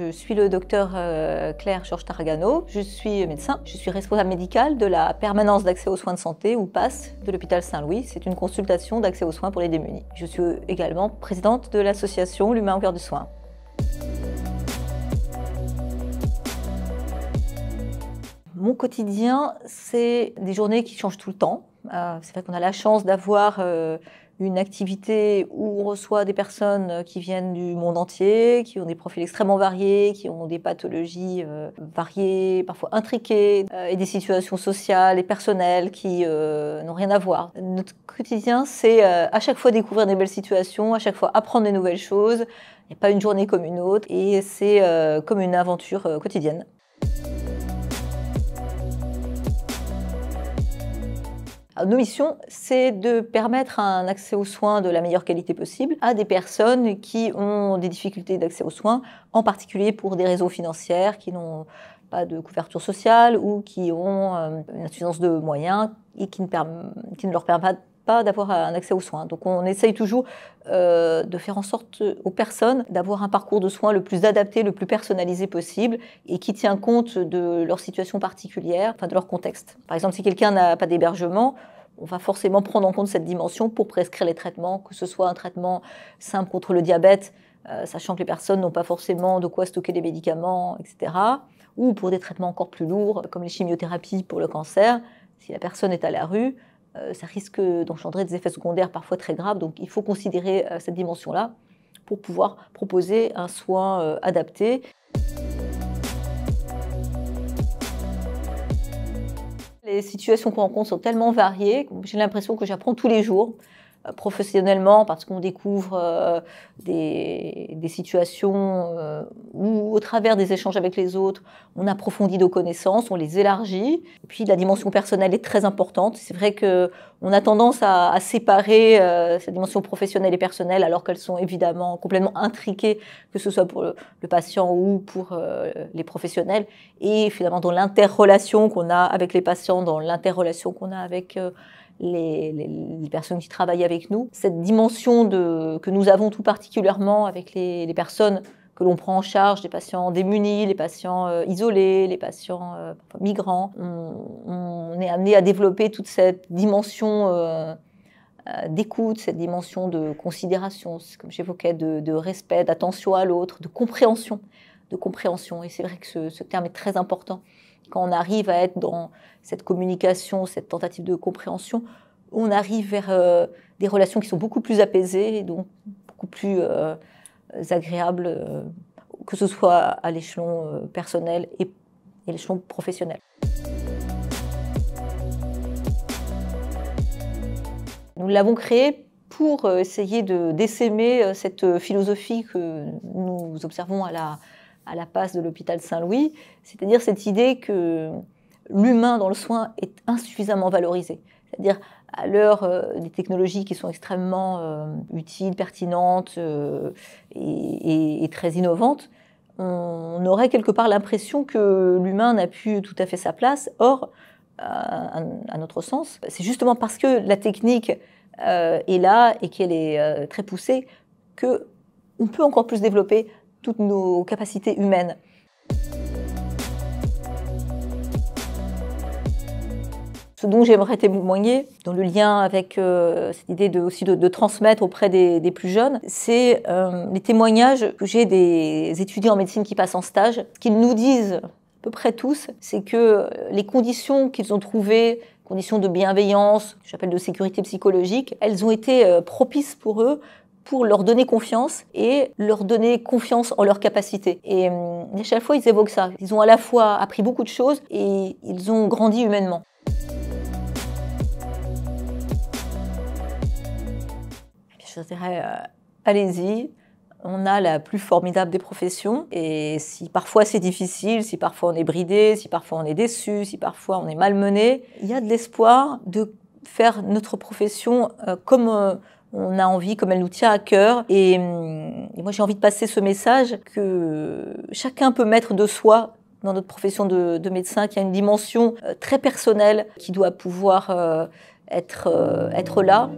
Je suis le docteur Claire Georges Taragano, je suis médecin, je suis responsable médicale de la permanence d'accès aux soins de santé ou PASS de l'hôpital Saint-Louis. C'est une consultation d'accès aux soins pour les démunis. Je suis également présidente de l'association L'Humain au cœur du soin. Mon quotidien, c'est des journées qui changent tout le temps. C'est vrai qu'on a la chance d'avoir une activité où on reçoit des personnes qui viennent du monde entier, qui ont des profils extrêmement variés, qui ont des pathologies variées, parfois intriquées, et des situations sociales et personnelles qui n'ont rien à voir. Notre quotidien, c'est à chaque fois découvrir des belles situations, à chaque fois apprendre des nouvelles choses. Il n'y a pas une journée comme une autre, et c'est comme une aventure quotidienne. Nos missions, c'est de permettre un accès aux soins de la meilleure qualité possible à des personnes qui ont des difficultés d'accès aux soins, en particulier pour des raisons financières, qui n'ont pas de couverture sociale ou qui ont une insuffisance de moyens et qui ne leur permettent pas d'avoir un accès aux soins. Donc on essaye toujours de faire en sorte aux personnes d'avoir un parcours de soins le plus adapté, le plus personnalisé possible et qui tient compte de leur situation particulière, enfin de leur contexte. Par exemple, si quelqu'un n'a pas d'hébergement, on va forcément prendre en compte cette dimension pour prescrire les traitements, que ce soit un traitement simple contre le diabète, sachant que les personnes n'ont pas forcément de quoi stocker les médicaments, etc. Ou pour des traitements encore plus lourds, comme les chimiothérapies pour le cancer. Si la personne est à la rue, ça risque d'engendrer des effets secondaires parfois très graves. Donc il faut considérer cette dimension-là pour pouvoir proposer un soin adapté. Les situations qu'on rencontre sont tellement variées, j'ai l'impression que j'apprends tous les jours, professionnellement, parce qu'on découvre des situations où, au travers des échanges avec les autres, on approfondit nos connaissances, on les élargit. Et puis la dimension personnelle est très importante. C'est vrai qu'on a tendance à séparer cette dimension professionnelle et personnelle, alors qu'elles sont évidemment complètement intriquées, que ce soit pour le patient ou pour les professionnels. Et finalement, dans l'interrelation qu'on a avec les patients, dans l'interrelation qu'on a avec les personnes qui travaillent avec nous, cette dimension que nous avons tout particulièrement avec les personnes que l'on prend en charge, les patients démunis, les patients isolés, les patients migrants, on est amené à développer toute cette dimension d'écoute, cette dimension de considération, comme j'évoquais, de respect, d'attention à l'autre, de compréhension. Et c'est vrai que ce terme est très important. Quand on arrive à être dans cette communication, cette tentative de compréhension, on arrive vers des relations qui sont beaucoup plus apaisées et donc beaucoup plus agréables, que ce soit à l'échelon personnel et à l'échelon professionnel. Nous l'avons créé pour essayer d'essaimer cette philosophie que nous observons à la PASS de l'hôpital Saint-Louis, c'est-à-dire cette idée que l'humain dans le soin est insuffisamment valorisé. C'est-à-dire à l'heure des technologies qui sont extrêmement utiles, pertinentes et très innovantes, on aurait quelque part l'impression que l'humain n'a plus tout à fait sa place. Or, à notre sens, c'est justement parce que la technique est là et qu'elle est très poussée qu'on peut encore plus développer toutes nos capacités humaines. Ce dont j'aimerais témoigner, dans le lien avec cette idée aussi de transmettre auprès des plus jeunes, c'est les témoignages que j'ai des étudiants en médecine qui passent en stage. Ce qu'ils nous disent, à peu près tous, c'est que les conditions qu'ils ont trouvées, conditions de bienveillance, que j'appelle de sécurité psychologique, elles ont été propices pour eux, pour leur donner confiance et leur donner confiance en leurs capacités. Et à chaque fois, ils évoquent ça. Ils ont à la fois appris beaucoup de choses et ils ont grandi humainement. Je dirais, allez-y, on a la plus formidable des professions. Et si parfois c'est difficile, si parfois on est bridé, si parfois on est déçu, si parfois on est malmené, il y a de l'espoir de faire notre profession comme on a envie, comme elle nous tient à cœur. Et moi, j'ai envie de passer ce message que chacun peut mettre de soi dans notre profession de médecin, qu'il y a une dimension très personnelle qui doit pouvoir être là.